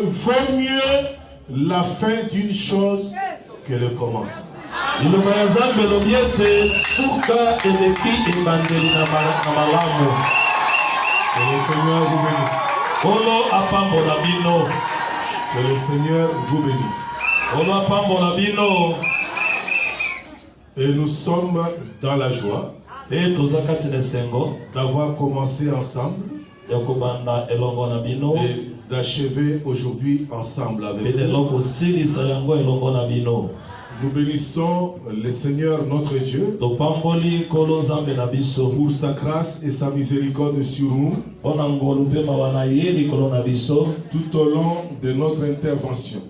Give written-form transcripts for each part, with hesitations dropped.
vaut mieux la fin d'une chose que le commencement. Que le Seigneur vous bénisse. Que le Seigneur vous bénisse. Et nous sommes dans la joie d'avoir commencé ensemble et d'achever aujourd'hui ensemble avec vous. Nous bénissons le Seigneur notre Dieu pour sa grâce et sa miséricorde sur nous tout au long de notre intervention.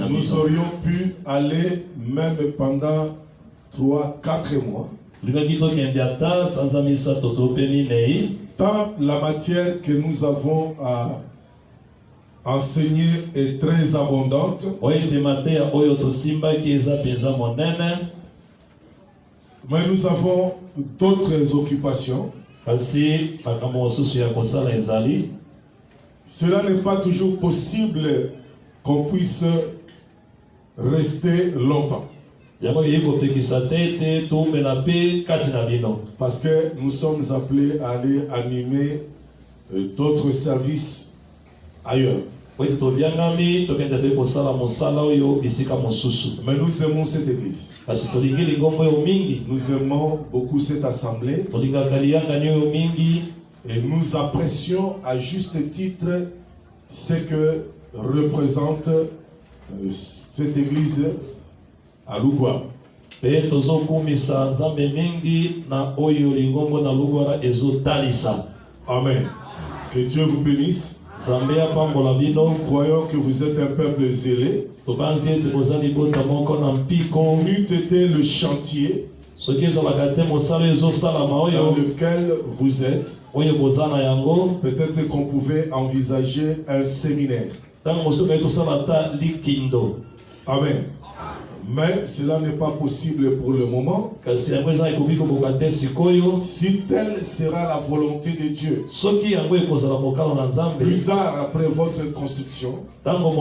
Nous aurions pu aller même pendant 3-4 mois. Tant la matière que nous avons à enseigner est très abondante. Mais nous avons d'autres occupations. Cela n'est pas toujours possible qu'on puisse rester longtemps. Parce que nous sommes appelés à aller animer d'autres services ailleurs. Mais nous aimons cette église. Nous aimons beaucoup cette assemblée. Et nous apprécions à juste titre ce que représente cette église à Lugwa. Amen. Que Dieu vous bénisse. Nous croyons que vous êtes un peuple zélé. N'eût été le chantier dans lequel vous êtes, peut-être qu'on pouvait envisager un séminaire. Amen. Mais cela n'est pas possible pour le moment. Si telle sera la volonté de Dieu, plus tard après votre construction, nous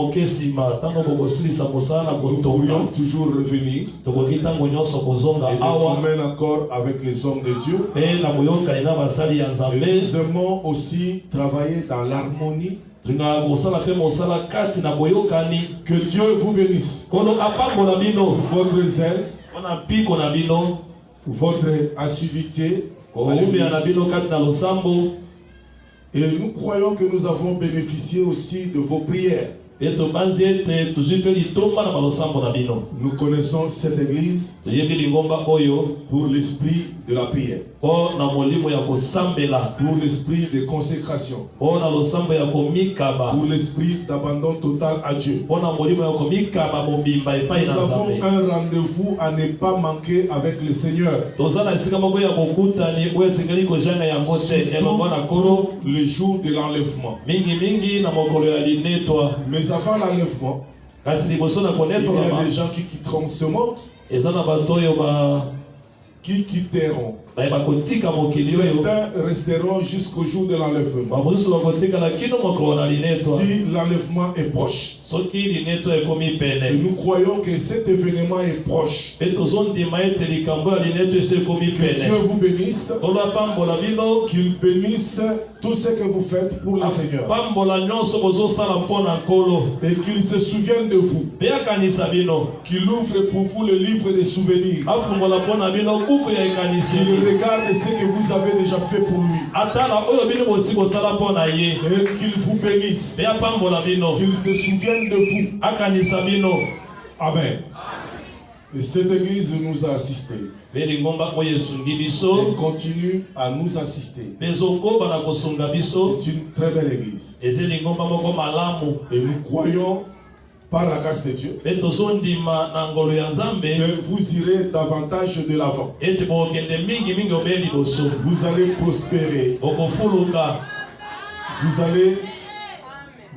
pourrions toujours revenir et nous encore avec les hommes de Dieu. Et nous aimons aussi travailler dans l'harmonie. Que Dieu vous bénisse. Votre zèle, votre assiduité, et nous croyons que nous avons bénéficié aussi de vos prières. Nous connaissons cette église pour l'esprit de la prière, pour l'esprit de consécration, pour l'esprit d'abandon total à Dieu. Nous avons un rendez-vous à ne pas manquer avec le Seigneur. Surtout le jour de l'enlèvement. Mais avant l'enlèvement, il y a des gens qui quitteront ce monde, qui quitteront. Certains resteront jusqu'au jour de l'enlèvement. Si l'enlèvement est proche, et nous croyons que cet événement est proche. Que Dieu vous bénisse, qu'il bénisse tout ce que vous faites pour le Seigneur, et qu'il se souvienne de vous, qu'il ouvre pour vous le livre des souvenirs, qu'il regarde ce que vous avez déjà fait pour lui, et qu'il vous bénisse, qu'il se souvienne de vous. Amen. Et cette église nous a assistés. Elle continue à nous assister. C'est une très belle église. Et nous croyons par la grâce de Dieu que vous irez davantage de l'avant. Vous allez prospérer. Vous allez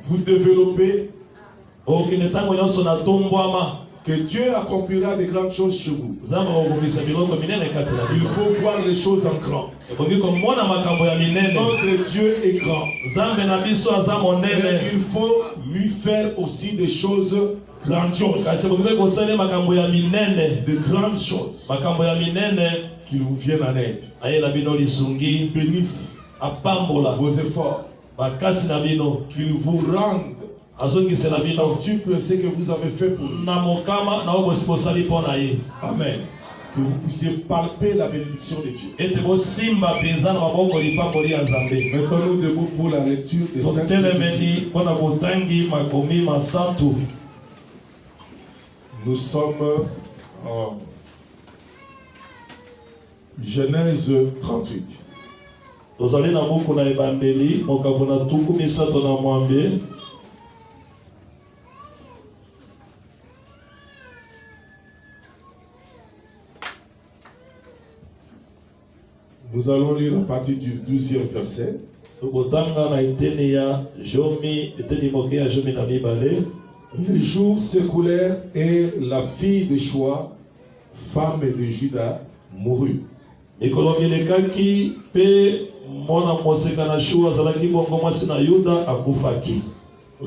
vous développer. que Dieu accomplira des grandes choses chez vous. Il faut voir les choses en grand. Notre Dieu est grand. Mais il faut lui faire aussi des choses grandioses. De grandes choses. Qu'il vous vienne en aide. Qu'il bénisse vos efforts. Qu'il vous rende à centuple ce que vous avez fait pour lui. Amen. Que vous puissiez palper la bénédiction de Dieu. Mettons-nous debout pour la lecture des Saintes Écritures. Nous sommes en Genèse 38. Nous allons lire à partir du 12e verset. Les jours s'écoulèrent et la fille de Choa, femme de Juda, mourut.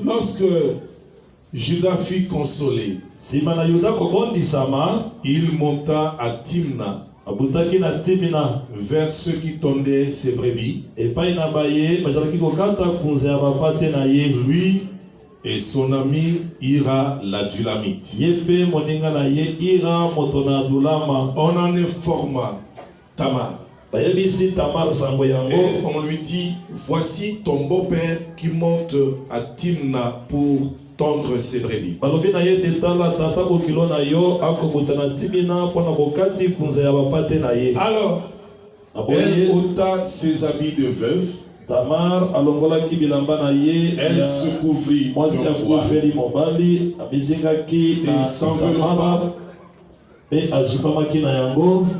Lorsque Juda fut consolé, il monta à Timna, vers ceux qui tondaient ses brebis. Lui et son ami Ira l'Adulamite. On en informa Tamar. Et on lui dit, voici ton beau-père qui monte à Timna pour tondre ses brebis. Alors, elle ôta ses habits de veuve. Elle se couvrit d'un voile et s'enveloppa.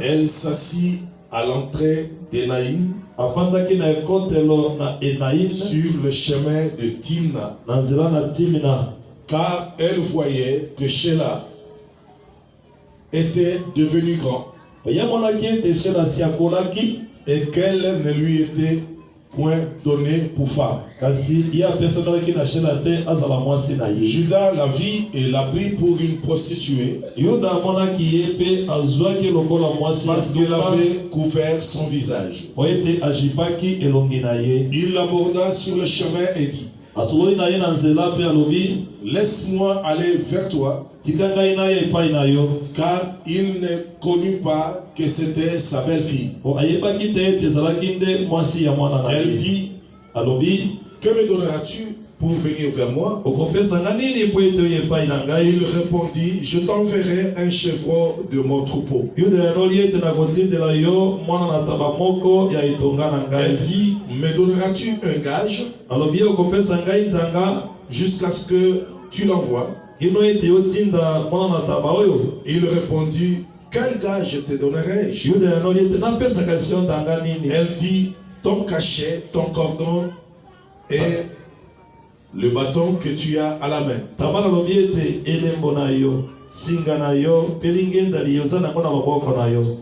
Elle s'assit à l'entrée d'Énaïm sur le chemin de Timna, car elle voyait que Sheila était devenu grand et qu'elle ne lui était point donné pour femme. Juda la vit et la prit pour une prostituée parce qu'elle avait couvert son visage. Il l'aborda sur le chemin et dit, laisse-moi aller vers toi, car il ne connut pas que c'était sa belle-fille. Elle dit, que me donneras-tu pour venir vers moi? Il répondit, je t'enverrai un chevreau de mon troupeau. Elle dit, me donneras-tu un gage jusqu'à ce que tu l'envoies? Il répondit, quel gage te donnerai-je? Elle dit, ton cachet, ton cordon et le bâton que tu as à la main.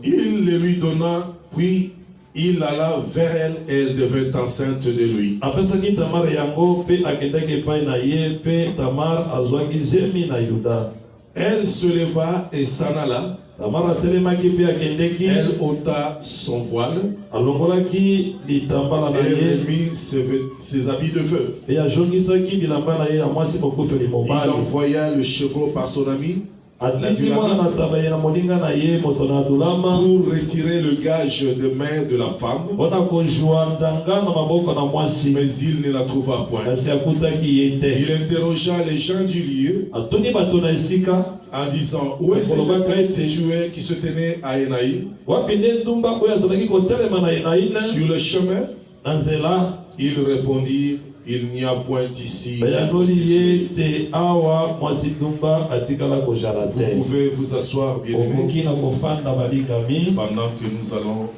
Il le lui donna, puis il alla vers elle et elle devint enceinte de lui. Elle se leva et s'en alla. Elle ôta son voile et remit ses habits de veuve. Il envoya le chevreau par son ami pour retirer le gage de main de la femme, mais il ne la trouva point. Il interrogea les gens du lieu en disant, où est cette prostituée qui se tenait à Énaïm? Sur le chemin? Ils répondirent, il n'y a point ici. Vous pouvez vous asseoir, bien-aimés, pendant que nous allons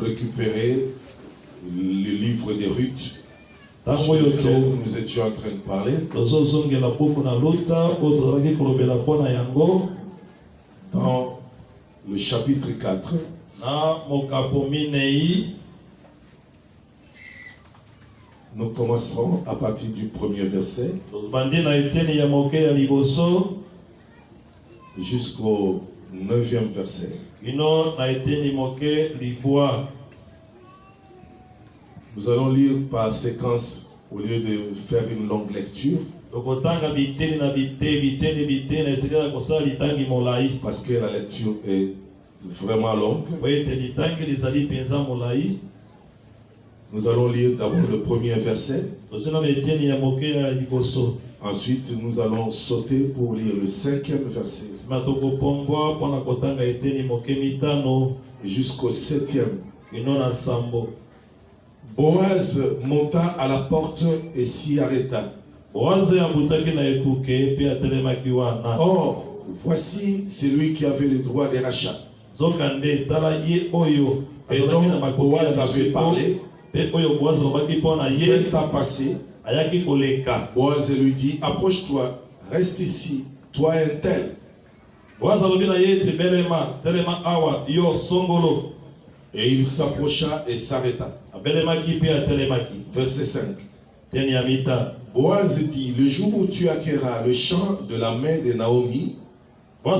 récupérer le livre de Ruth. sur lequel nous étions en train de parler. Dans le chapitre 4, nous commencerons à partir du premier verset jusqu'au 9e verset. Nous allons lire par séquence au lieu de faire une longue lecture. Parce que la lecture est vraiment longue. Nous allons lire d'abord le premier verset. Ensuite, nous allons sauter pour lire le 5e verset. Et jusqu'au 7e. Boaz monta à la porte et s'y arrêta. Or, voici celui qui avait le droit de rachat. Et donc, Boaz avait parlé. 20 ans passés. Boaz lui dit, approche-toi, reste ici, toi un tel. Et il s'approcha et s'arrêta. Verset 5. Boaz dit, le jour où tu acquerras le champ de la main de Naomi, tu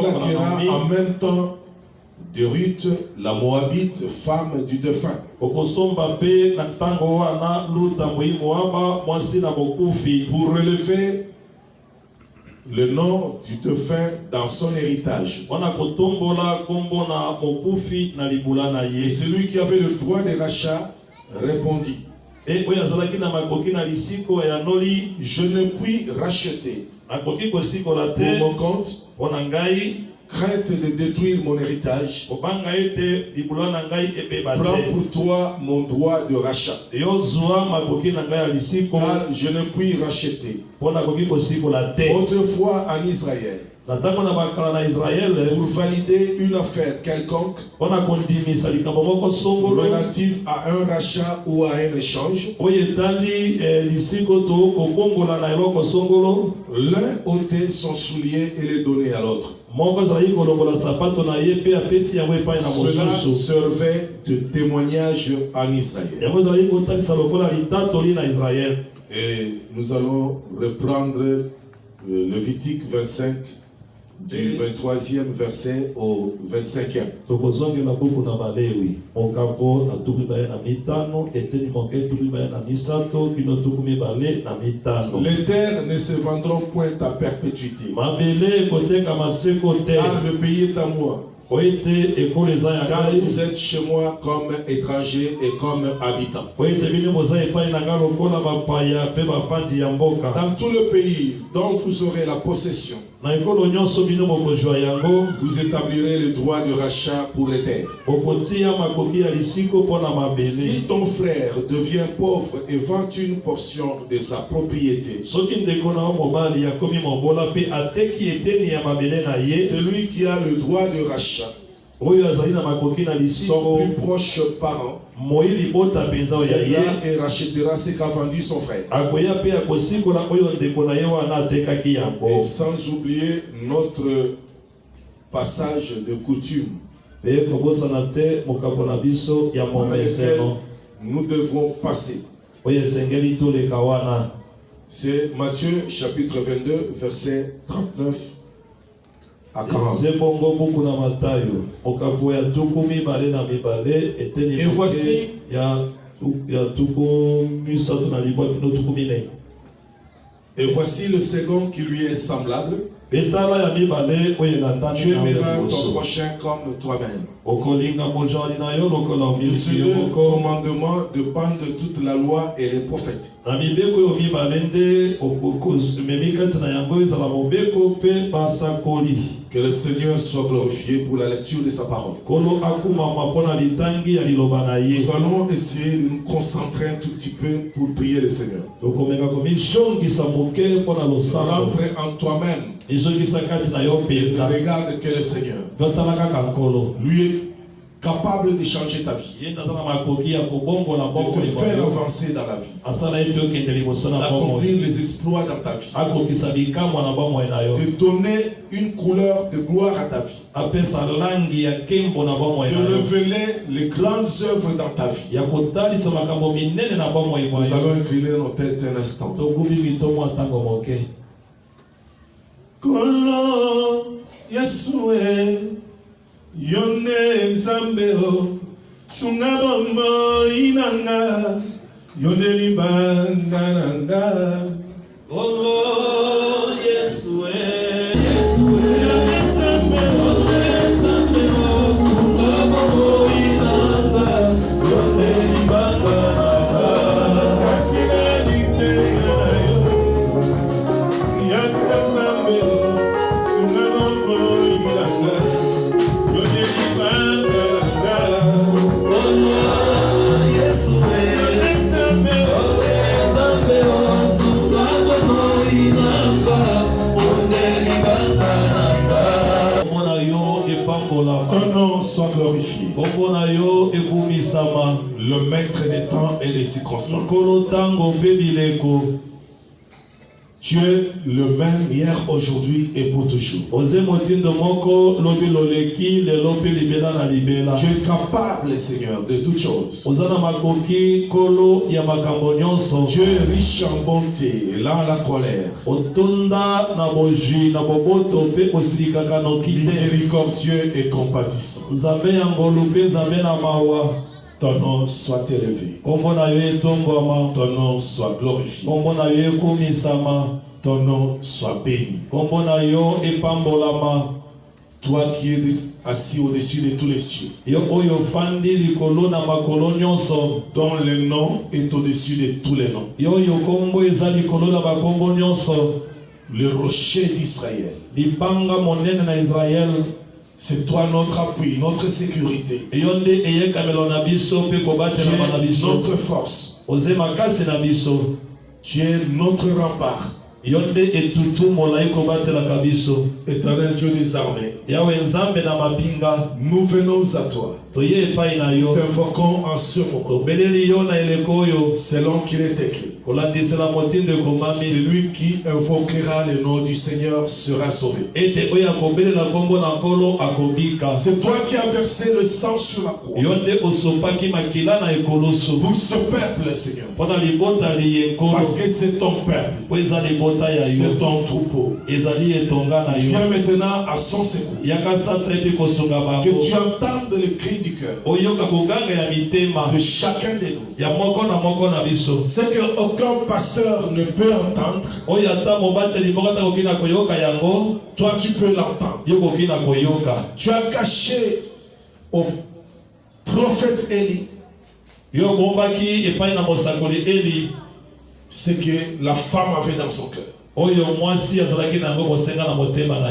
l'acquerras en même temps de Ruth, la Moabite, femme du défunt. Pour relever le nom du défunt dans son héritage. Et celui qui avait le droit de rachat répondit, je ne puis racheter pour mon compte, crainte de détruire mon héritage. Prends pour toi mon droit de rachat, car je ne puis racheter. Autrefois en Israël, pour valider une affaire quelconque relative à un rachat ou à un échange, l'un ôtait son soulier et le donnait à l'autre. Cela servait de témoignage en Israël. Et nous allons reprendre Lévitique 25 du 23e verset au 25e. Les terres ne se vendront point à perpétuité, car le pays est à moi. Car vous êtes chez moi comme étrangers et comme habitants. Dans tout le pays dont vous aurez la possession, vous établirez le droit de rachat pour les terres. Si ton frère devient pauvre et vend une portion de sa propriété, celui qui a le droit de rachat, son plus proche parent, viendra et rachètera ce qu'a vendu son frère. Et sans oublier notre passage de coutume par lequel nous devons passer. C'est Matthieu chapitre 22 verset 39 à 40. Et voici le second qui lui est semblable. Tu aimeras ton prochain comme toi-même. De ce commandement dépendent toute la loi et les prophètes. Que le Seigneur soit glorifié pour la lecture de sa parole. Nous allons essayer de nous concentrer un tout petit peu pour prier le Seigneur. Rentre en toi-même et regarde que le Seigneur, lui, capable de changer ta vie, de te faire avancer dans la vie, d'accomplir les exploits dans ta vie, de donner une couleur de gloire à ta vie, de révéler les grandes œuvres dans ta vie. Nous allons incliner nos têtes un instant. Kolo Yesue Yone Zambeo Sungabomo Inanga Yone Libananga Kolo Yesue Yone Zambeo Sungabomo Inanga Yone Libananga Katina Liteana Yaka Zambeo ton nom soit glorifié. Le maître des temps et des circonstances. Tu es le même hier, aujourd'hui et pour toujours. Tu es capable, Seigneur, de toutes choses. Tu es riche en bonté, lent à la colère. Miséricordieux et compatissant. Ton nom soit élevé. Ton nom soit glorifié. Ton nom soit béni. Toi qui es assis au-dessus de tous les cieux, dont le nom est au-dessus de tous les noms, le rocher d'Israël. C'est toi notre appui, notre sécurité. Tu es notre force. Tu es notre rempart. Éternel Dieu des armées, nous venons à toi. T'invoquons en ce moment, selon qu'il est écrit. Celui qui invoquera le nom du Seigneur sera sauvé. C'est toi qui as versé le sang sur la croix pour ce peuple, Seigneur. Parce que c'est ton peuple, c'est ton troupeau. Viens maintenant à son secours. Que tu entendes le cri du cœur de chacun de nous. C'est qu'aucun pasteur ne peut entendre. Toi tu peux l'entendre. Tu as caché au prophète Élie ce que la femme avait dans son cœur.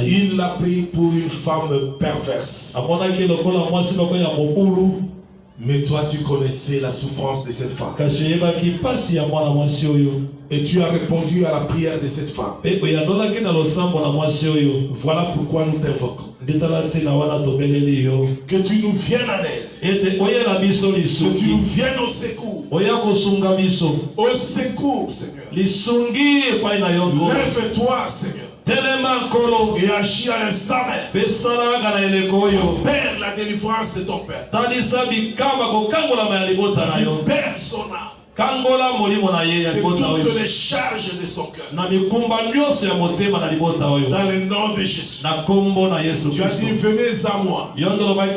Il l'a pris pour une femme perverse. Mais toi tu connaissais la souffrance de cette femme. Et tu as répondu à la prière de cette femme. Voilà pourquoi nous t'invoquons. Que tu nous viennes en aide. Que tu nous viennes au secours. Au secours, Seigneur. Lève-toi, Seigneur. Et agis à l'instant même. Père, la délivrance de ton père. Libère son âme de toutes les charges de son cœur. Dans le nom de Jésus. Tu as dit venez à moi, tous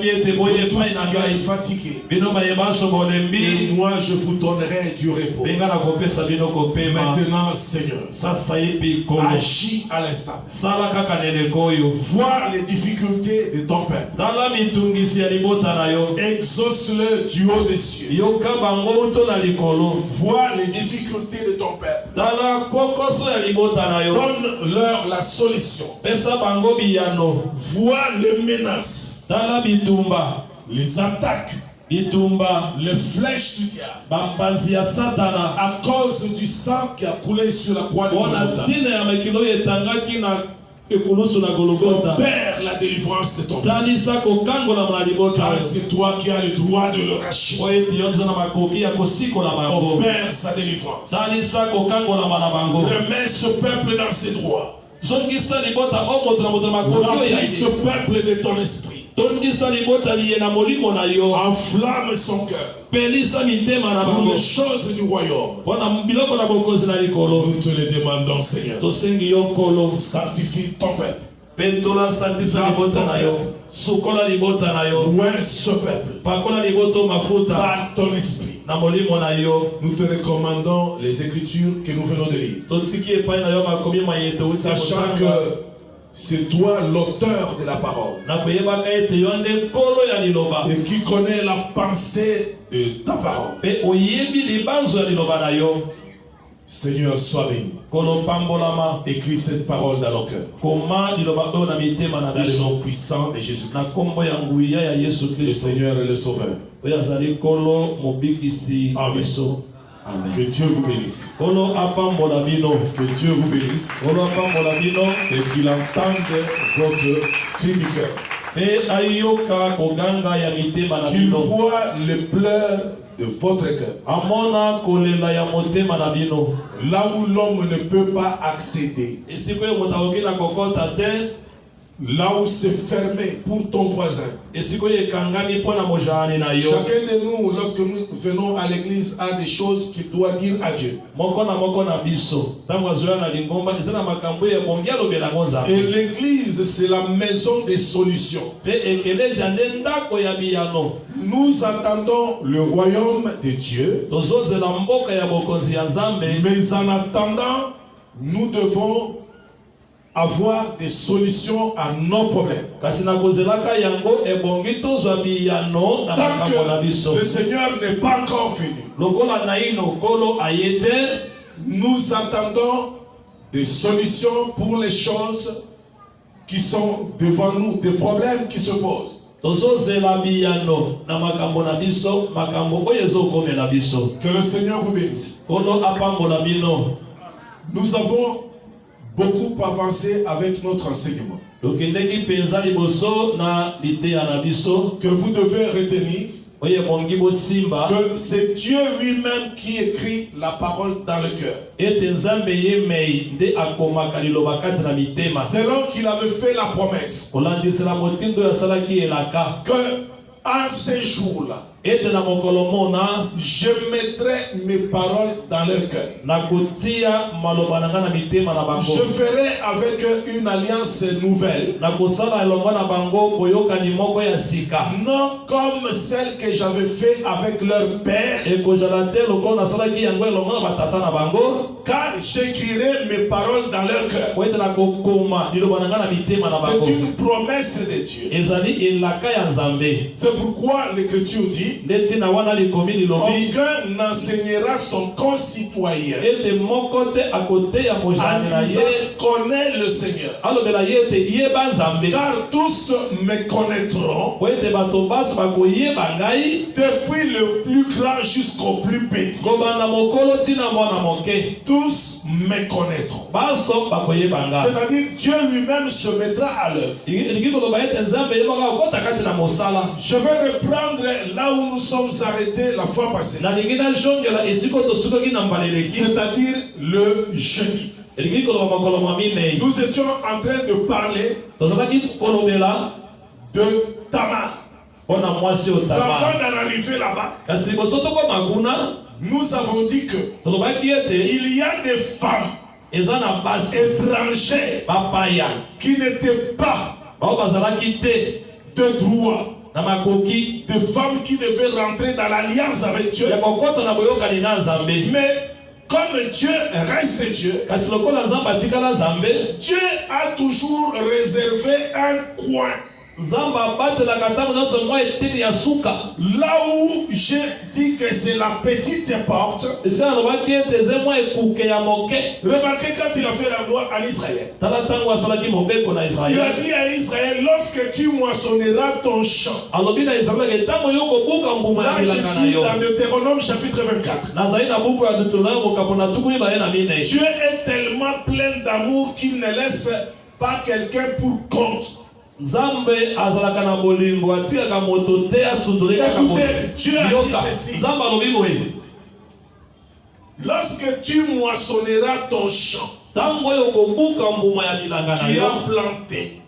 qui êtes fatigués, et moi je vous donnerai du repos. Maintenant, Seigneur, agis à l'instant. Vois les difficultés de ton peuple. Exauce-le du haut des cieux. Vois les difficultés de ton peuple. Donne-leur la solution. Vois les menaces, les attaques, les flèches du diable à cause du sang qui a coulé sur la croix de Golgotha. Opère la délivrance de ton peuple. Car c'est toi qui as le droit de le racheter. Opère sa délivrance. Remets ce peuple dans ses droits. Remplis ce peuple de ton esprit. Enflamme son cœur pour les choses du royaume. Nous te le demandons, Seigneur. Sanctifie ton peuple. Loin ce peuple par ton esprit. Nous te recommandons les Écritures que nous venons de lire, sachant que c'est toi l'auteur de la parole et qui connaît la pensée de ta parole. Seigneur, sois béni. Écris cette parole dans nos cœurs. Dans le nom puissant de Jésus-Christ, le Seigneur et le Sauveur. Amen. Que Dieu vous bénisse. Que Dieu vous bénisse. Et qu'il entende votre cri du cœur. Qu'il voit les pleurs de votre cœur. Là où l'homme ne peut pas accéder. Là où c'est fermé pour ton voisin. Chacun de nous, lorsque nous venons à l'église, a des choses qu'il doit dire à Dieu. Et l'église, c'est la maison des solutions. Nous attendons le royaume de Dieu. Mais en attendant, nous devons avoir des solutions à nos problèmes. Tant que le Seigneur n'est pas encore venu, nous attendons des solutions pour les choses qui sont devant nous, des problèmes qui se posent. Que le Seigneur vous bénisse. Nous avons beaucoup avancé avec notre enseignement. Que vous devez retenir que c'est Dieu lui-même qui écrit la parole dans le cœur. Selon qu'il avait fait la promesse que en ces jours-là, je mettrai mes paroles dans leur cœur. Je ferai avec eux une alliance nouvelle, non comme celle que j'avais fait avec leur père, car j'écrirai mes paroles dans leur cœur. C'est une promesse de Dieu. C'est pourquoi l'Écriture dit: aucun n'enseignera son concitoyen en disant connais le Seigneur, car tous me connaîtront, depuis le plus grand jusqu'au plus petit. Tous me connaîtront. C'est-à-dire Dieu lui-même se mettra à l'œuvre. Je vais reprendre là où nous sommes arrêtés la fois passée, c'est-à-dire le jeudi. Nous étions en train de parler de Tamar. Avant d'en arriver là-bas, nous avons dit que il y a des femmes étrangères qui n'étaient pas de droit, des femmes qui devaient rentrer dans l'alliance avec Dieu. Mais comme Dieu reste Dieu, Dieu a toujours réservé un coin. Là où j'ai dit que c'est la petite porte, remarquez quand il a fait la loi en Israël. Il a dit à Israël: lorsque tu moissonneras ton champ. Là je suis dans Deutéronome chapitre 24. Dieu est tellement plein d'amour qu'il ne laisse pas quelqu'un pour compte. Nzambe azalaka na bolingo atikaka moto te asundole kaka moto. Dieu a dit ceci. Nzambe alobi boye. Lorsque tu moissonneras ton champ, Tu as planté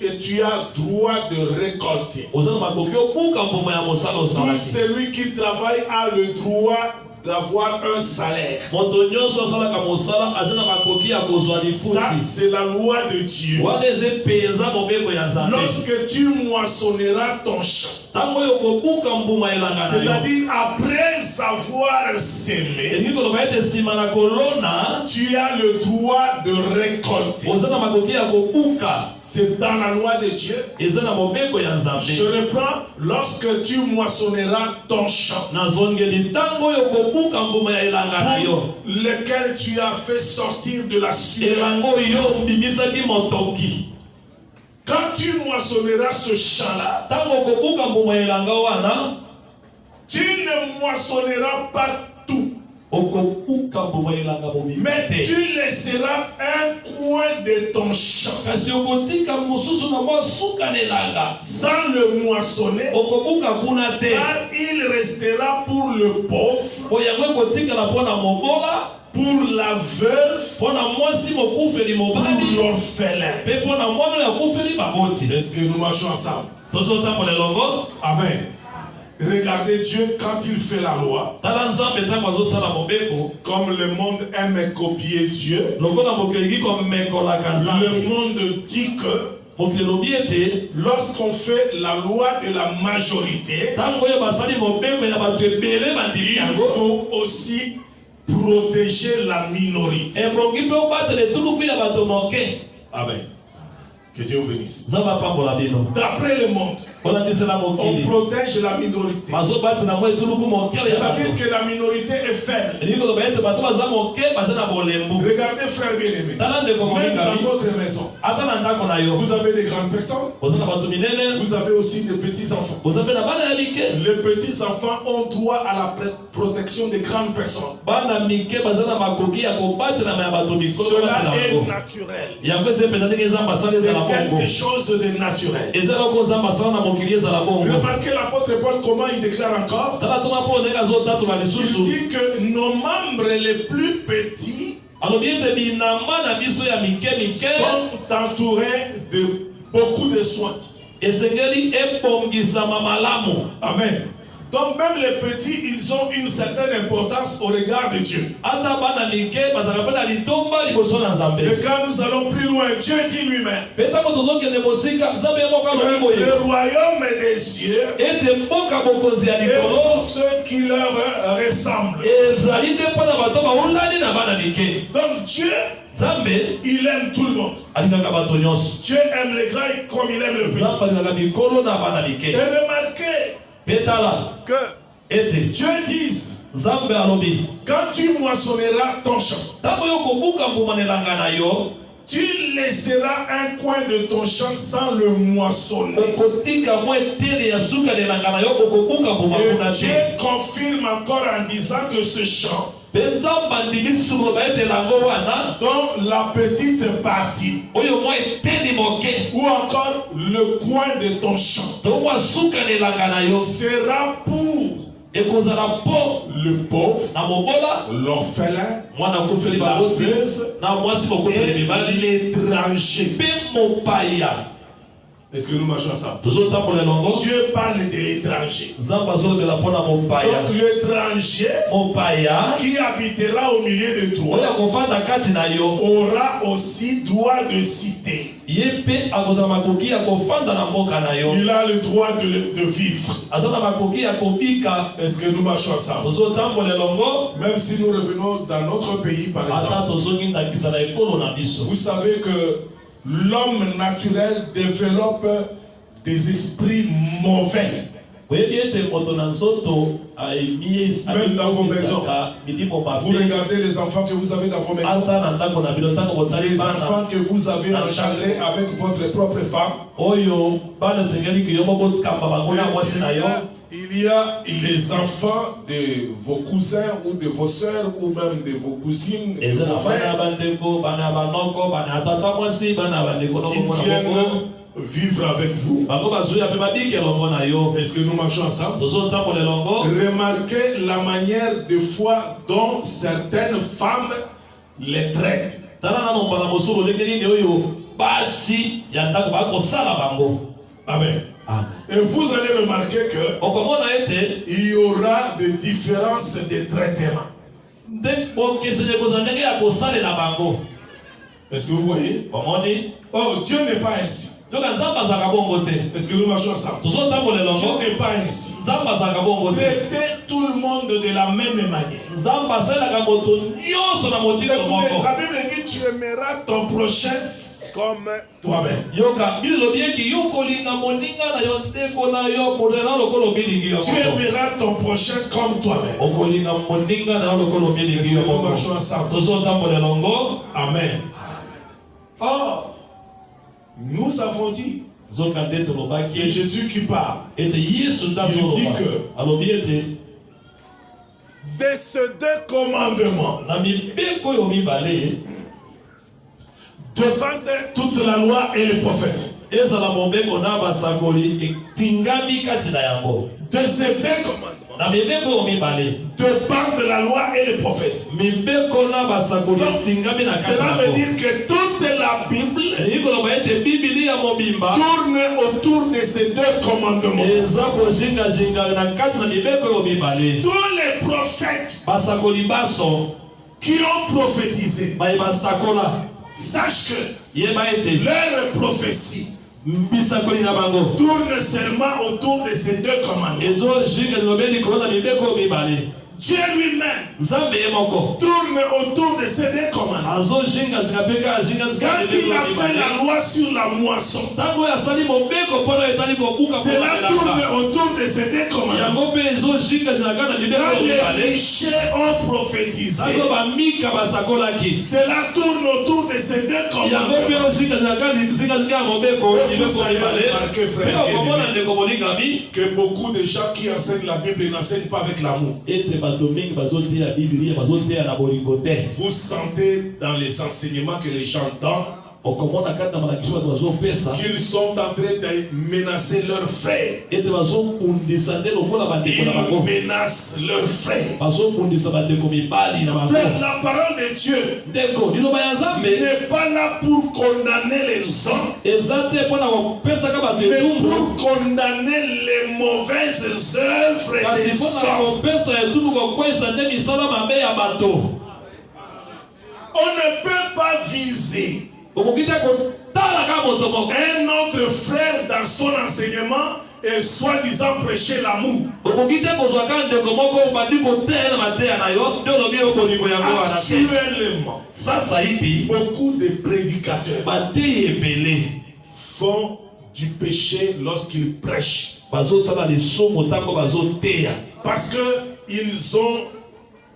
et tu as droit de récolter. Tout celui qui travaille a le droit d'avoir un salaire. Ça, c'est la loi de Dieu. Lorsque tu moissonneras ton champ, c'est-à-dire après avoir semé, tu as le droit de récolter. C'est dans la loi de Dieu. Je reprends, lorsque tu moissonneras ton champ, lequel tu as fait sortir de la sueur. Quand tu moissonneras ce champ-là, tu ne moissonneras pas tout, mais tu laisseras un coin de ton champ sans le moissonner, car il restera pour le pauvre, pour la veuve, pour l'orphelin. Est-ce que nous marchons ensemble? Amen. Regardez Dieu quand il fait la loi. Comme le monde aime copier Dieu, le monde dit que lorsqu'on fait la loi de la majorité, il faut aussi protéger la minorité. Amen. Que Dieu vous bénisse. D'après le monde, on protège la minorité. C'est-à-dire que la minorité est faible. Regardez, frère bien-aimé, même dans votre maison, vous avez des grandes personnes, vous avez aussi des petits-enfants. Les petits-enfants ont droit à la protection des grandes personnes. Cela est naturel. C'est quelque chose de naturel. Remarquez l'apôtre Paul comment il déclare encore. Il dit que nos membres les plus petits sont entourés de beaucoup de soins. Amen. Donc même les petits, ils ont une certaine importance au regard de Dieu. Et quand nous allons plus loin, Dieu dit lui-même que le royaume des cieux est pour ceux qui leur ressemblent. Donc Dieu, il aime tout le monde. Dieu aime les grands comme il aime le petit. Et remarquez que Dieu dit, quand tu moissonneras ton champ, tu laisseras un coin de ton champ sans le moissonner. Et Dieu confirme encore en disant que ce champ, dont la petite partie, ou encore le coin de ton champ, sera pour le pauvre, l'orphelin, la veuve et l'étranger. Est-ce que nous marchons ensemble? Dieu parle de l'étranger. Donc l'étranger qui habitera au milieu de toi aura aussi droit de citer. Il a le droit de vivre. Est-ce que nous marchons ensemble? Même si nous revenons dans notre pays, par exemple, vous savez que l'homme naturel développe des esprits mauvais. Même dans vos maisons, vous regardez les enfants que vous avez dans vos maisons, les enfants que vous avez engendrés avec votre propre femme. il y a les enfants de vos cousins ou de vos sœurs ou même de vos cousines, de vos frères qui viennent vivre avec vous. Est-ce que nous marchons ensemble? Remarquez la manière de foi dont certaines femmes les traitent. Amen. Et vous allez remarquer que il y aura des différences de traitement. Est-ce que vous voyez? Oh, Dieu n'est pas ainsi. Est-ce que nous marchons ensemble? Dieu n'est pas ainsi. Traitez tout le monde de la même manière. Écoutez, la Bible dit tu aimeras ton prochain comme toi-même. Tu aimeras ton prochain comme toi-même. Est-ce que nous marchons ensemble? Amen. Or, nous avons dit, c'est Jésus qui parle. Il dit que de ces deux commandements dépendent toute la loi et les prophètes. De ces deux commandements dépendent la loi et les prophètes. Donc, cela veut dire que toute la Bible tourne autour de ces deux commandements. Tous les prophètes qui ont prophétisé, sache que leur prophétie tourne seulement autour de ces deux commandements. Dieu lui-même tourne autour de ces deux commandements. Quand il a fait la loi sur la moisson, cela tourne autour de ces deux commandements. Quand les riches ont prophétisé, cela tourne autour de ces deux commandements. Que beaucoup de gens qui enseignent la Bible n'enseignent pas avec l'amour. Vous sentez dans les enseignements que les gens donnent qu'ils sont en train de menacer leurs frères. Ils menacent leurs frères. Frère, la parole de Dieu n'est pas là pour condamner les hommes, mais pour condamner les mauvaises œuvres des hommes. On ne peut pas viser un autre frère dans son enseignement et soi-disant prêcher l'amour. Actuellement, beaucoup de prédicateurs font du péché lorsqu'ils prêchent. Parce qu'ils ont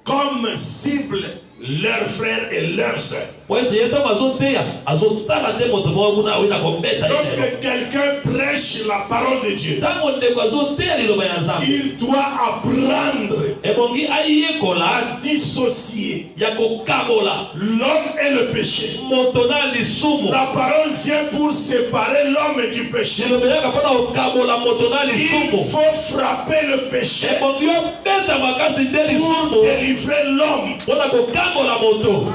comme cible leurs frères et leurs sœurs. Lorsque quelqu'un prêche la parole de Dieu, il doit apprendre à dissocier l'homme et le péché. La parole vient pour séparer l'homme du péché. Il faut frapper le péché pour délivrer l'homme.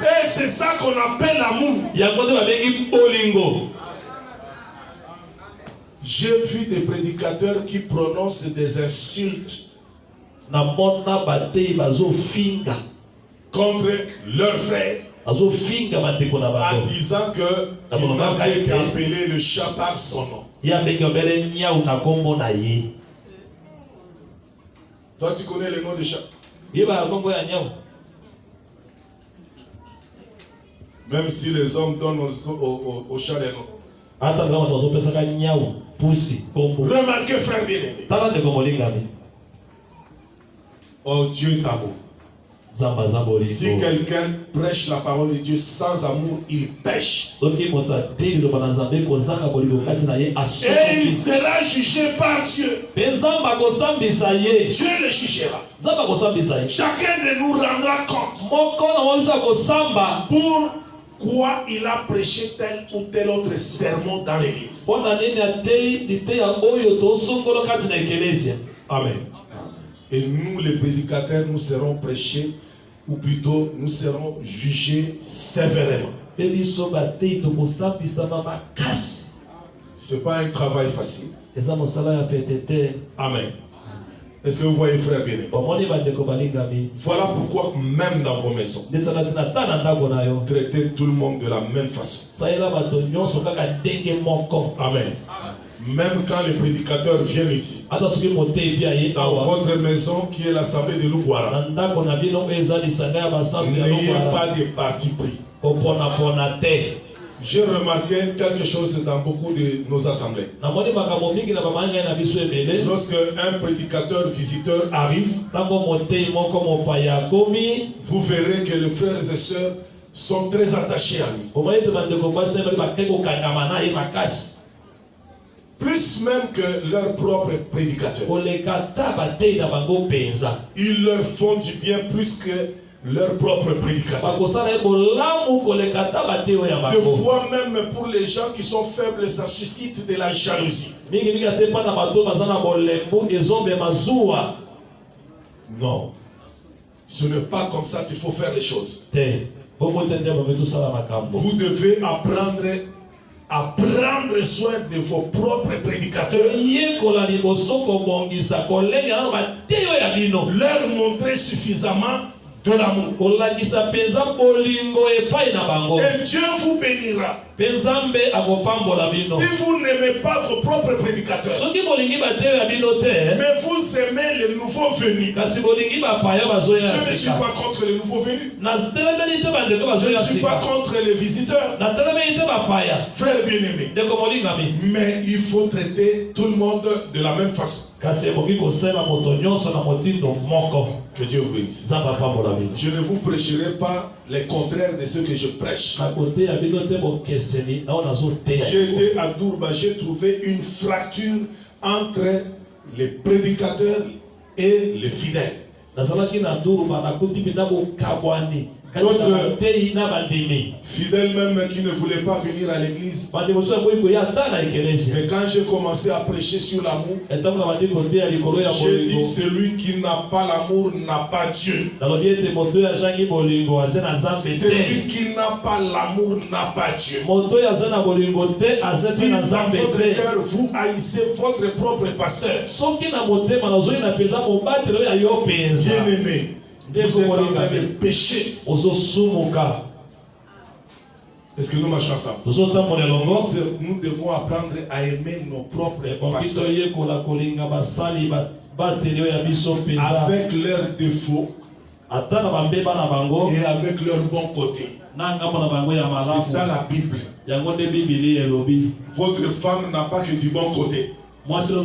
Et c'est ça qu'on appelle l'amour. J'ai vu des prédicateurs qui prononcent des insultes contre leurs frères en disant que il n'a fait qu'appeler le chat par son nom. Toi, tu connais le nom du chat? Même si les hommes donnent au chat les noms. Remarquez, frère bien-aimé. Oh, Dieu est amour. Si quelqu'un prêche la parole de Dieu sans amour, il pêche. Et il sera jugé par Dieu. Dieu le jugera. Chacun de nous rendra compte. Pourquoi il a prêché tel ou tel autre sermon dans l'église. Amen. Et nous, les prédicateurs, nous serons prêchés, ou plutôt, nous serons jugés sévèrement. Ce n'est pas un travail facile. Amen. Est-ce que vous voyez, frère bien-aimé? Voilà pourquoi, même dans vos maisons, traitez tout le monde de la même façon. Amen. Même quand les prédicateurs viennent ici, dans votre maison qui est l'assemblée de Louguara, n'ayez pas de parti pris. J'ai remarqué quelque chose dans beaucoup de nos assemblées. Lorsque un prédicateur visiteur arrive, vous verrez que les frères et sœurs sont très attachés à lui. Plus même que leur propre prédicateur. Ils leur font du bien plus que leur propre prédicateur. Des fois même pour les gens qui sont faibles, ça suscite de la jalousie. Non. Ce n'est pas comme ça qu'il faut faire les choses. Vous devez prendre soin de vos propres prédicateurs. Leur montrer suffisamment de l'amour. Et Dieu vous bénira. Si vous n'aimez pas vos propres prédicateurs, mais vous aimez les nouveaux venus. Je ne suis pas contre les nouveaux venus. Je ne suis pas contre les visiteurs. Frères bien-aimés. Mais il faut traiter tout le monde de la même façon. Que Dieu vous bénisse. Je ne vous prêcherai pas les contraires de ce que je prêche. J'ai été à Dourba, j'ai trouvé une fracture entre les prédicateurs et les fidèles. D'autres fidèles même qui ne voulaient pas venir à l'église. Mais quand j'ai commencé à prêcher sur l'amour, j'ai dit celui qui n'a pas l'amour n'a pas Dieu. Celui qui n'a pas l'amour n'a pas Dieu. Si dans votre cœur vous haïssez votre propre pasteur, bien aimé, vous êtes en train de pécher. Est-ce que nous marchons ensemble? Nous devons apprendre à aimer nos propres pasteurs avec leurs défauts et avec leurs bons côtés. C'est ça la Bible. Votre femme n'a pas que du bon côté. Votre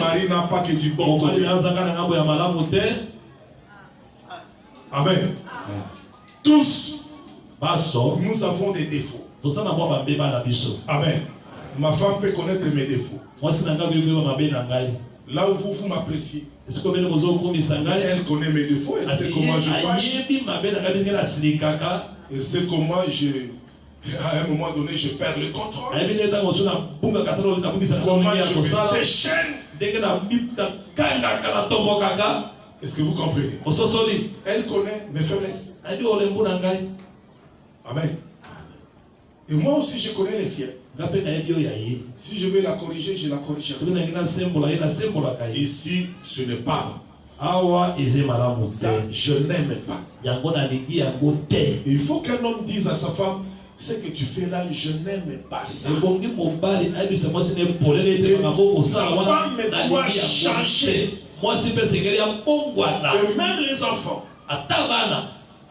mari n'a pas que du bon côté. Amen. Tous, nous avons des défauts. Amen. Ma femme peut connaître mes défauts. Là où vous m'appréciez, elle connaît mes défauts, elle sait comment je fâche. Elle sait comment à un moment donné, je perds le contrôle. Comment je me déchaîne. Est-ce que vous comprenez? Elle connaît mes faiblesses. Amen. Et moi aussi, je connais les siennes. Si je vais la corriger, je la corrigerai. Et si ce n'est pas ça, je n'aime pas. Il faut qu'un homme dise à sa femme, ce que tu fais là, je n'aime pas ça. Sa femme doit changer. Et même les enfants, il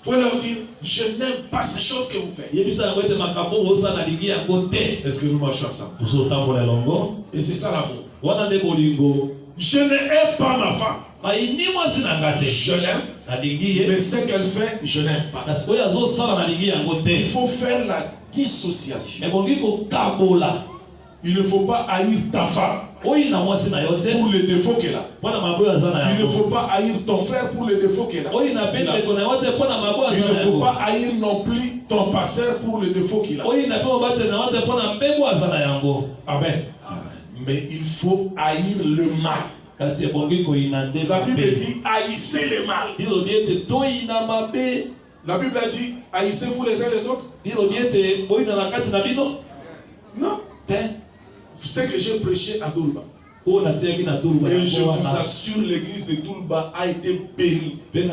faut leur dire, je n'aime pas ces choses que vous faites. Est-ce que nous marchons ensemble? Et c'est ça l'amour. Je n'aime pas ma femme. Je l'aime, mais ce qu'elle fait, je n'aime pas. Il faut faire la dissociation. Il ne faut pas haïr ta femme pour les défauts qu'elle a. Il ne faut pas haïr ton frère pour les défauts qu'elle a. Il ne faut pas haïr non plus ton pasteur pour les défauts qu'il a. Amen. Mais il faut haïr le mal. La Bible dit haïssez le mal. La Bible a dit haïssez-vous les uns les autres. Non. C'est ce que j'ai prêché à Doulba. Et je vous assure, l'église de Doulba a été bénie. J'ai dit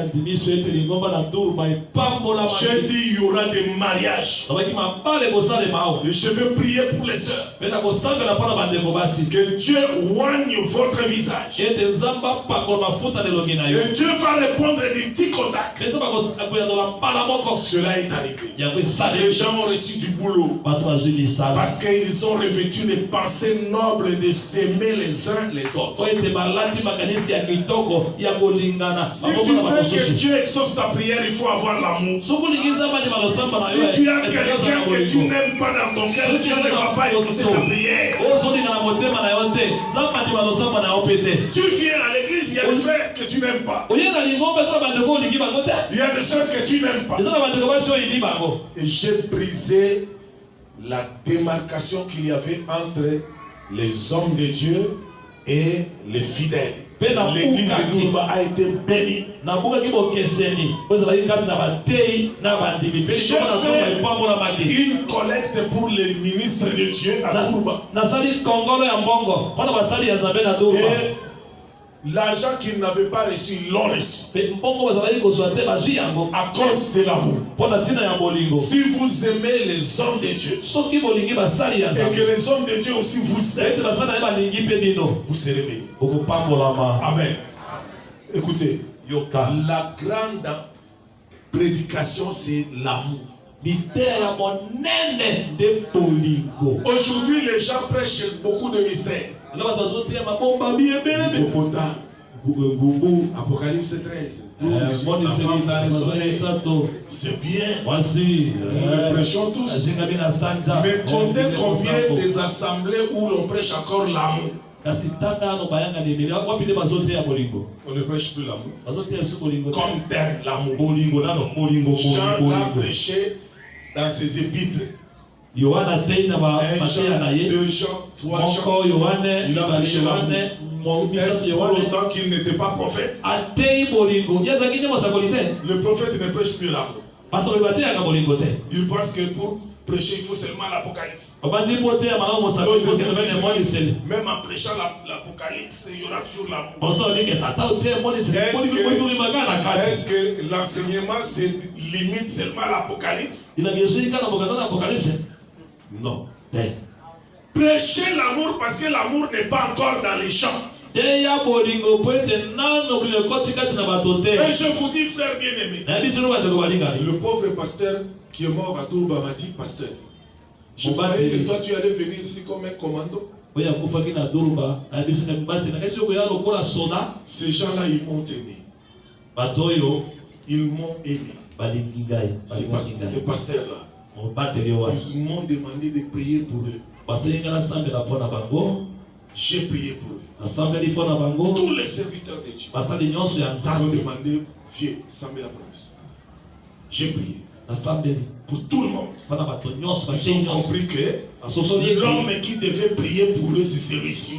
il y aura des mariages. Et je vais prier pour les sœurs. Que Dieu oigne votre visage. Et Dieu va répondre des petits contacts. Cela est arrivé. Les gens ont reçu du boulot. Parce qu'ils ont revêtu les pensées nobles de s'aimer les uns les autres. Si tu veux que Dieu exauce ta prière, il faut avoir l'amour. Si tu as quelqu'un que tu n'aimes pas dans ton cœur, Dieu ne va pas exaucer ta prière. Tu viens à l'église, il y a des frères que tu n'aimes pas. Il y a des soeurs que tu n'aimes pas. Et j'ai brisé la démarcation qu'il y avait entre les hommes de Dieu et les fidèles. L'église de Doulba a été bénie. J'ai fait une collecte pour les ministres de Dieu à Doulba. Et l'argent qu'ils n'avaient pas reçu, ils l'ont reçu. À cause de l'amour. Si vous aimez les hommes de Dieu, et que les hommes de Dieu aussi vous aiment, vous serez bénis. Amen. Écoutez, la grande prédication, c'est l'amour. Aujourd'hui, les gens prêchent beaucoup de mystères. Apocalypse 13. La femme dans les oreilles. C'est bien. Nous le prêchons tous. Mais comptez combien des assemblées où l'on prêche encore l'amour. On ne prêche plus l'amour. Comme terme, l'amour. Jean l'a prêché dans ses épîtres. 1 Jean, 2 Jean, 3 Jean. Il a prêché l'amour. Est-ce pour autant qu'il n'était pas prophète? Le prophète ne prêche plus l'amour. Il pense que pour prêcher, il faut seulement l'Apocalypse. Même en prêchant l'Apocalypse, il y aura toujours l'amour. Est-ce que l'enseignement se limite seulement à l'Apocalypse? Non. Prêchez l'amour parce que l'amour n'est pas encore dans les champs. Et je vous dis, frère bien-aimé, le pauvre pasteur qui est mort à Doulba m'a dit, pasteur, je croyais que toi tu allais venir ici comme un commando. Ces gens-là, ils m'ont aimé. Ils m'ont aimé. Ces pasteurs-là, ils m'ont demandé de prier pour eux. J'ai prié pour eux. Tous les serviteurs de Dieu m'ont demandé, viens, sans la promesse. J'ai prié pour tout le monde. Ils ont compris que l'homme qui devait prier pour eux, c'est celui-ci.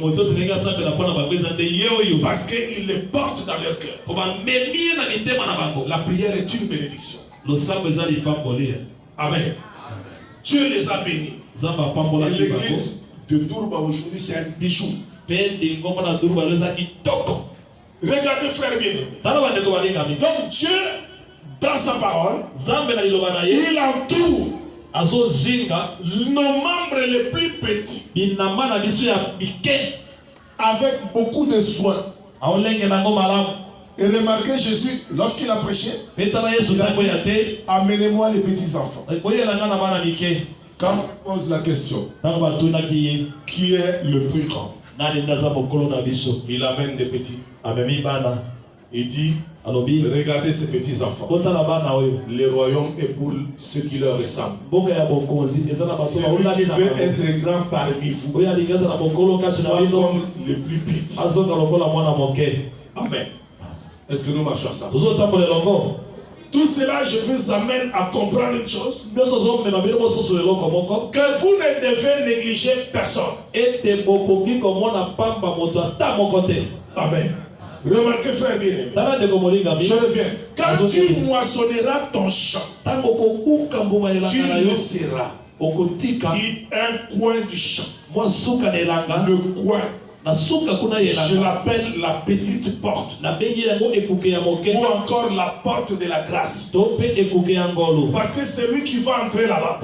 Parce qu'ils les portent dans leur cœur. La prière est une bénédiction. Amen. Dieu les a bénis. Et l'église de Doulba aujourd'hui, c'est un bijou. Regardez, frère bien-aimé. Donc Dieu, dans sa parole, il entoure nos membres les plus petits avec beaucoup de soin. Et remarquez Jésus, lorsqu'il a prêché, il a dit, amenez-moi les petits enfants. Quand on pose la question, qui est le plus grand? Il amène des petits. Il dit, regardez ces petits enfants. Le royaume est pour ceux qui leur ressemblent. Celui qui veut être grand parmi vous, soit comme le plus petit. Amen. Est-ce que nous marchons ensemble? Tout cela, je vous amène à comprendre une chose. Que vous ne devez négliger personne. Amen. Remarquez, frère bien-aimé. Je reviens. Quand tu moissonneras ton champ, tu laisseras un coin du champ. Le coin. Je l'appelle la petite porte. Ou encore la porte de la grâce. Parce que celui qui va entrer là-bas,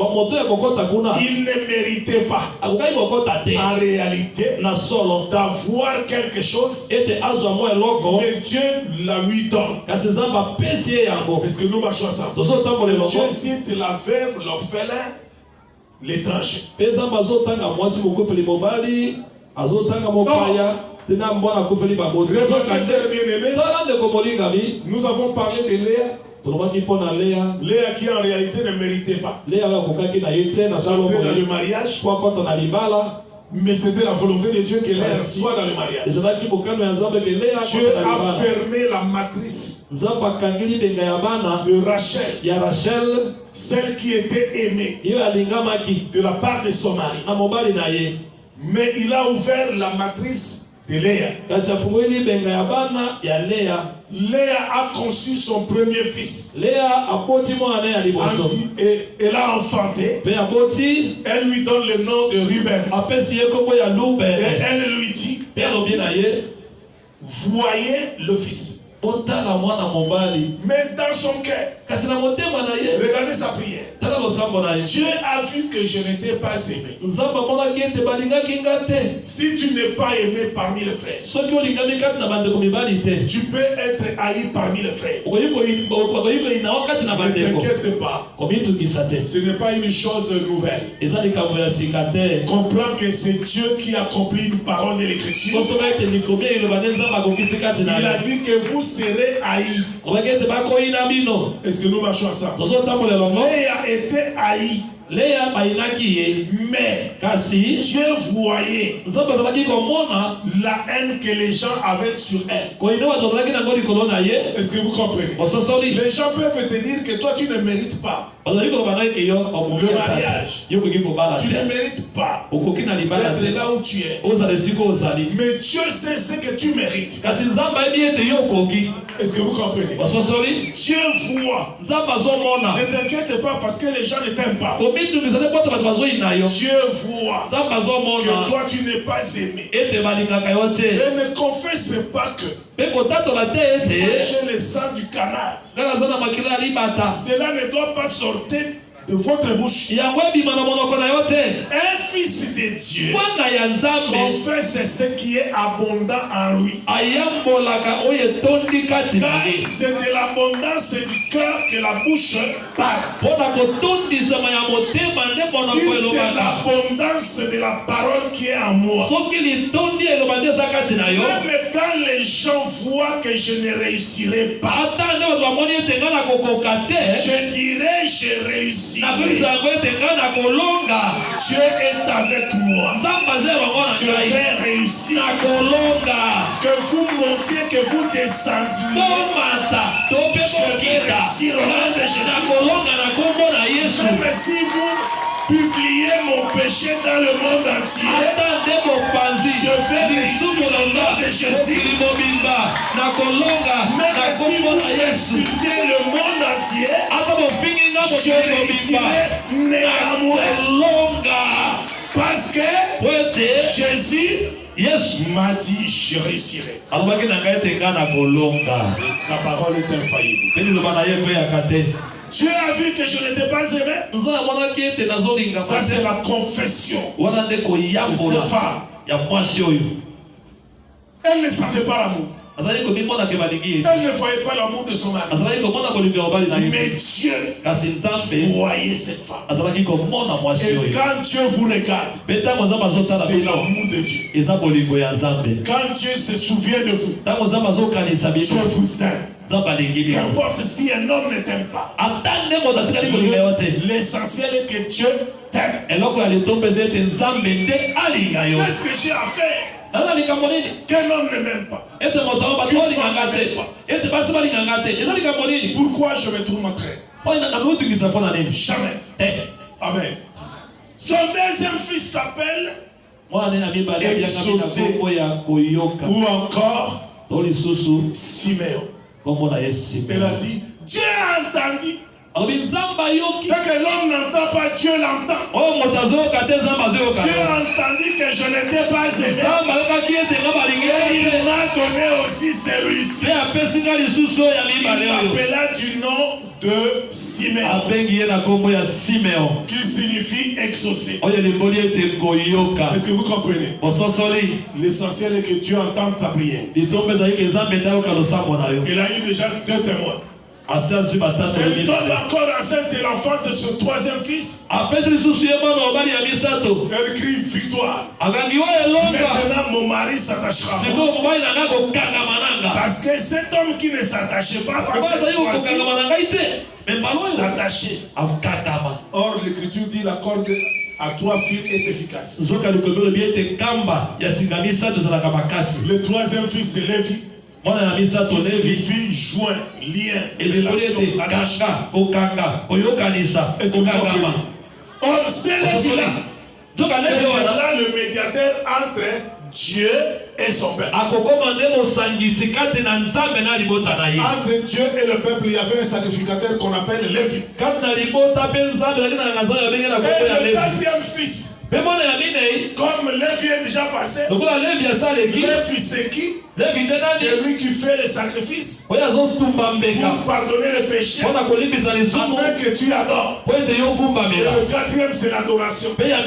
il ne méritait pas en réalité d'avoir quelque chose, mais Dieu la lui donne. Est-ce que nous marchons ensemble? Dieu cite la veuve, l'orphelin, l'étranger. Nous avons parlé de Léa. Léa qui en réalité ne méritait pas d'entrer dans le mariage, mais c'était la volonté de Dieu que Léa soit dans le mariage. Dieu a fermé la matrice de Rachel, celle qui était aimée de la part de son mari. Mais il a ouvert la matrice de Léa. Léa a conçu son premier fils. Et elle a enfanté. Elle lui donne le nom de Ruben. Et elle lui dit, voyez le fils. Mais dans son cœur, regardez sa prière. Dieu a vu que je n'étais pas aimé. Si tu n'es pas aimé parmi les frères, tu peux être haï parmi les frères. Ne t'inquiète pas. Ce n'est pas une chose nouvelle. Comprends que c'est Dieu qui accomplit une parole de l'Écriture. Il a dit que vous serez haïs. Est-ce que nous marchons ensemble? Léa était haï. Mais Dieu voyait la haine que les gens avaient sur elle. Est-ce que vous comprenez? Les gens peuvent te dire que toi tu ne mérites pas le mariage. Tu ne mérites pas d'être là où tu es. Mais Dieu sait ce que tu mérites. Est-ce que vous comprenez? Dieu voit. Ne t'inquiète pas parce que les gens ne t'aiment pas. Dieu voit que toi tu n'es pas aimé. Et ne confesse pas que j'ai le sang du canard. Cela ne doit pas sortir de votre bouche. Un fils de Dieu confesse ce qui est abondant en lui. Car c'est de l'abondance du cœur que la bouche parle. Si c'est l'abondance de la parole qui est en moi, même quand les gens voient que je ne réussirai pas, je dirai je réussis. Dieu est avec moi. Je vais réussir. Que vous montiez, que vous descendiez, je vais réussir au nom de Jésus. Même si vous publiez mon péché dans le monde entier, je vais réussir au nom de Jésus. Même si vous insultez le monde entier, je réussirai néanmoins. Parce que Jésus m'a dit je réussirai. Et sa parole est infaillible. Dieu a vu que je n'étais pas aimé. Ça c'est la confession de cette femme. Elle ne sentait pas l'amour. Elle ne voyait pas l'amour de son mari. Mais Dieu voyait cette femme. Et quand Dieu vous regarde, c'est l'amour de Dieu. Quand Dieu se souvient de vous, Dieu vous aime. Qu'importe si un homme ne t'aime pas, l'essentiel est que Dieu t'aime. Qu'est-ce que j'ai à faire? Qu'un homme ne m'aime pas. Pourquoi je me trouve en train? Jamais. Amen. Son deuxième fils s'appelle Exaucé ou encore Siméon. Elle a dit, Dieu a entendu. Ce que l'homme n'entend pas, Dieu l'entend. Dieu a entendu que je n'étais pas aimé. Et il m'a donné aussi celui-ci. Il m'appela du nom de Siméon, qui signifie exaucé. Est-ce que vous comprenez? L'essentiel est que Dieu entende ta prière. Il a eu déjà 2 témoins. Elle tombe encore enceinte et l'enfant de son 3e fils. Elle crie victoire. Maintenant mon mari s'attachera. Parce que cet homme qui ne s'attachait pas s'attacher. Or l'écriture dit la corde à 3 fils est efficace. Le 3e fils c'est Lévi. Qui signifie joint, lien, relation, attache. Est-ce que vous comprenez? Or, c'est Lévi-là. Là, le médiateur entre Dieu et son peuple. Entre Dieu et le peuple, il y avait un sacrificateur qu'on appelle Lévi. Et le 4e fils, comme Lévi est déjà passé, Lévi c'est qui? C'est lui qui fait les sacrifices pour pardonner les péchés afin que tu adores. Et le 4e c'est l'adoration. La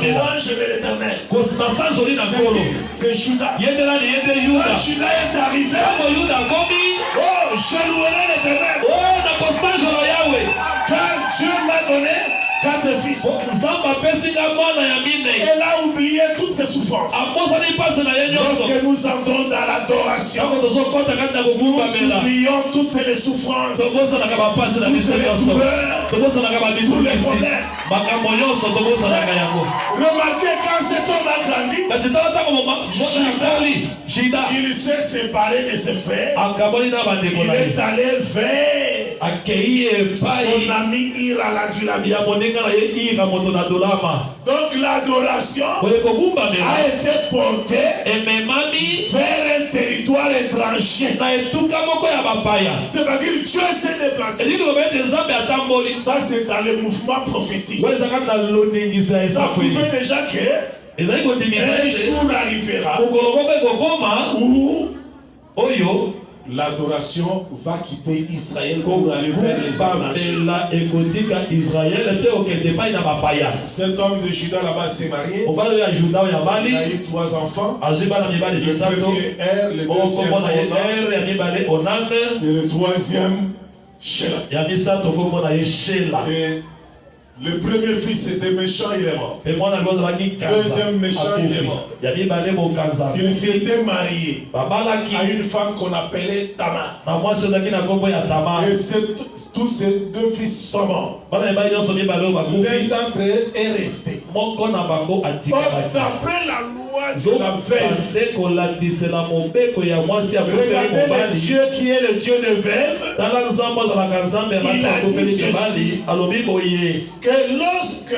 louange de l'Éternel. C'est Judas. Quand Judas est arrivé, oh, je louerai l'Éternel. Car Dieu m'a donné 4 fils. Elle a oublié toutes ses souffrances. Lorsque nous entrons dans l'adoration, nous oublions toutes les souffrances, toutes les douleurs, tous les problèmes. Remarquez quand cet homme a grandi, il s'est séparé de ses frères. Il est allé vers son ami Ira l'Adulamite. Donc l'adoration a été portée vers un territoire étranger. C'est-à-dire Dieu s'est déplacé. Ça c'est dans le mouvement prophétique. Ça prouvait déjà que un jour arrivera où l'adoration va quitter Israël pour aller vers les étrangers. Cet homme de Juda là-bas s'est marié. Il a eu 3 enfants. Le premier Er, le deuxième Onan et le 3e Shelah. Et le premier fils était méchant, il est mort. Deuxième méchant, il est mort. Il s'était marié à une femme qu'on appelait Tamar. Et tous ces 2 fils sont morts. L'un d'entre eux est resté. D'après la loi de la veuve, regardez le Dieu qui est le Dieu de veuve. Il a dit ceci, que lorsque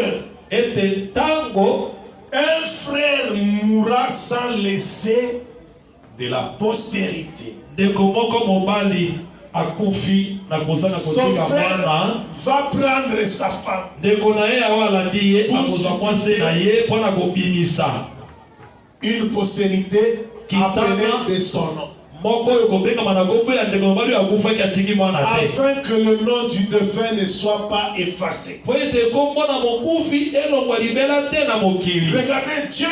un frère mourra sans laisser de la postérité, son frère va prendre sa femme pour une postérité appelée de son nom, afin que le nom du défunt ne soit pas effacé. Regardez Dieu,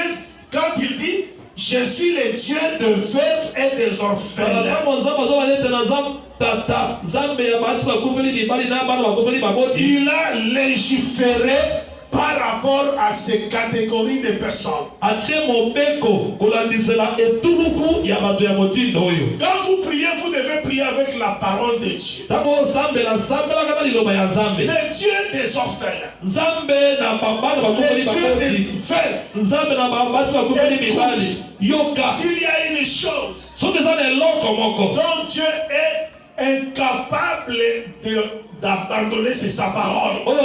quand il dit je suis le Dieu de veuves et des orphelins. Il a légiféré par rapport à ces catégories de personnes. Quand vous priez, vous devez prier avec la parole de Dieu. Le Dieu des orphelins. Le Dieu des veuves. S'il y a une chose dont Dieu est incapable d'abandonner, c'est sa parole. Parce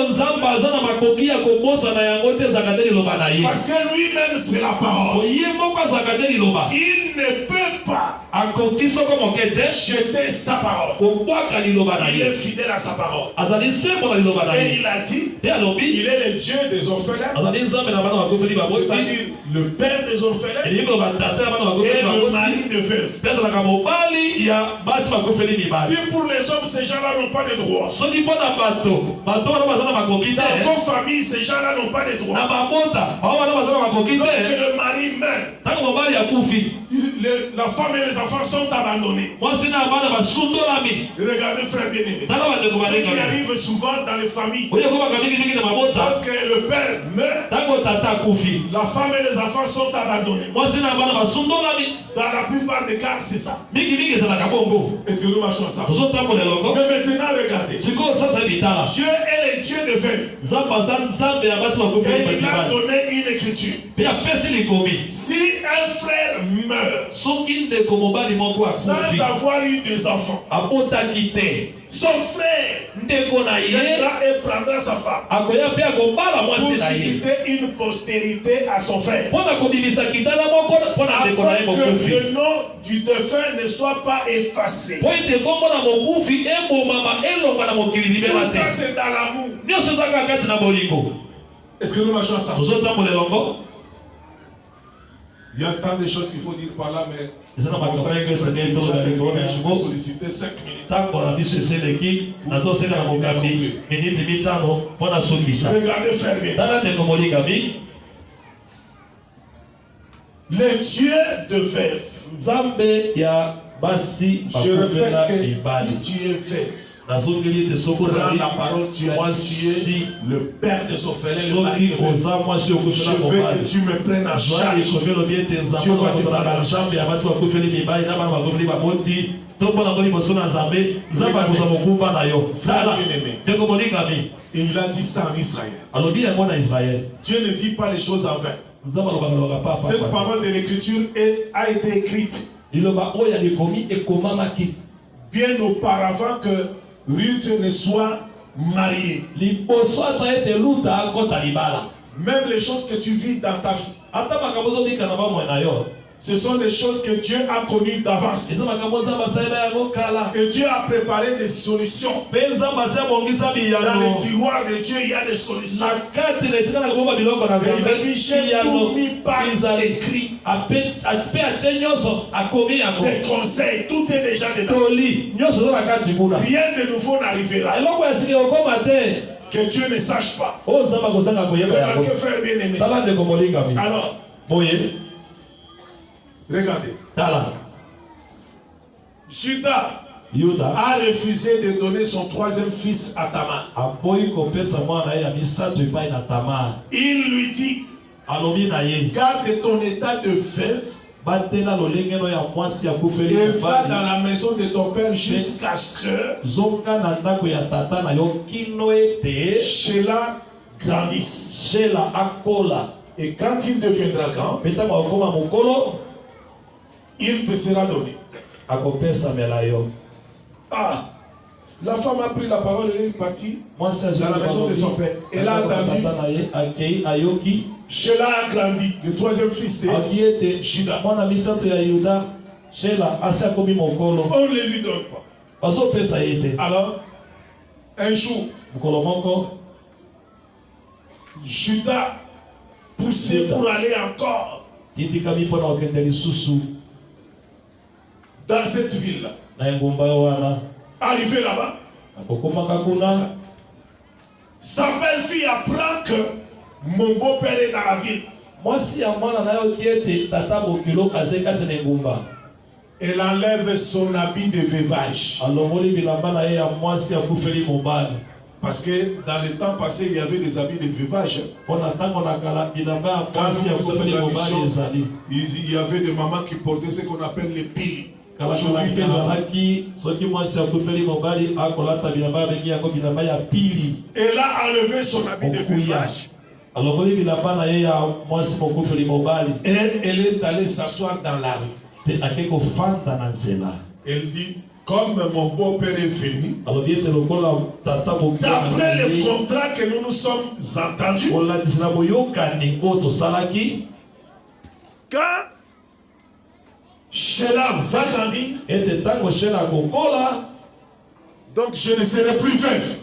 que lui-même c'est la parole. Il ne peut pas jeter sa parole. Il est fidèle à sa parole. Et il a dit, il est le Dieu des orphelins, c'est-à-dire le père des orphelins et le mari de veuves. Si pour les hommes ces gens-là n'ont pas de droit, dans vos familles ces gens-là n'ont pas de droit. Lorsque le mari meurt, la femme et les enfants sont abandonnés. Regardez frère bien-aimé, ce qui arrive souvent dans les familles, lorsque le père meurt, la femme et les enfants sont abandonnés. Dans la plupart des cas, c'est ça. Est-ce que nous marchons ça? Mais maintenant, regardez. Dieu est le Dieu de veuves. Et il a donné une écriture. Si un frère meurt sans avoir eu des enfants, son frère viendra et prendra sa femme pour susciter une postérité à son frère, afin que le nom du défunt ne soit pas effacé. Tout ça c'est dans l'amour. Est-ce que nous marchons ensemble? Il y a tant de choses qu'il faut dire par là, mais je vais solliciter 5 minutes. Regardez frère bien. Le Dieu de veuve. Je répète que si tu es veuve, prends la parole, tu es le père des orphelins, le mari de veuve. Je veux que tu me prennes en charge. Dieu va te prendre en charge. Et il a dit ça en Israël. Dieu ne dit pas les choses en vain. Cette parole de l'écriture a été écrite bien auparavant que Ruth ne soit mariée. Même les choses que tu vis dans ta vie, ce sont des choses que Dieu a connues d'avance. Et Dieu a préparé des solutions. Dans les tiroirs de Dieu, il y a des solutions. Et il a dit, j'ai tout mis par écrit. Des conseils, tout est déjà dedans. Rien de nouveau n'arrivera que Dieu ne sache pas. Remarquez frère bien-aimé. Alors, regardez. Judas a refusé de donner son troisième fils à Tamar. Il lui dit, garde ton état de veuve et va dans la maison de ton père jusqu'à ce que Sheila grandisse. Et quand il deviendra grand, il te sera donné. Ah, la femme a pris la parole et est partie dans la maison de son père. Elle a entendu. Sheila a grandi, le troisième fils de Judas. On ne lui donne pas. Alors, un jour, Judas poussé pour aller encore dans cette ville-là. Arrivé là-bas, sa belle-fille apprend que mon beau-père est dans la ville. Elle enlève son habit de veuvage. Parce que dans le temps passé, il y avait des habits de veuvage. Il y avait des mamans qui portaient ce qu'on appelle les piles. Elle a enlevé son habit de veuvage. Et elle est allée s'asseoir dans la rue. Elle dit, comme mon beau-père est venu, d'après le contrat que nous nous sommes entendus, quand Sheila va grandir, donc je ne serai plus veuve.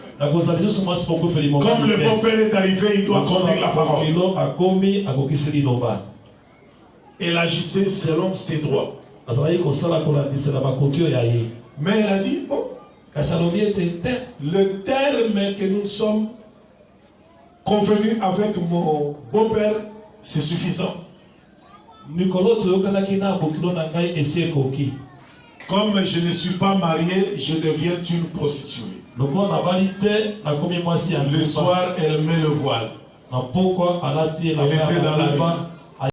Comme le beau-père est arrivé, il doit conduire la parole. Elle agissait selon ses droits. Mais elle a dit, bon, le terme que nous sommes convenus avec mon beau-père, c'est suffisant. Comme je ne suis pas marié, je deviens une prostituée. Le soir, elle met le voile. Elle était dans la rue.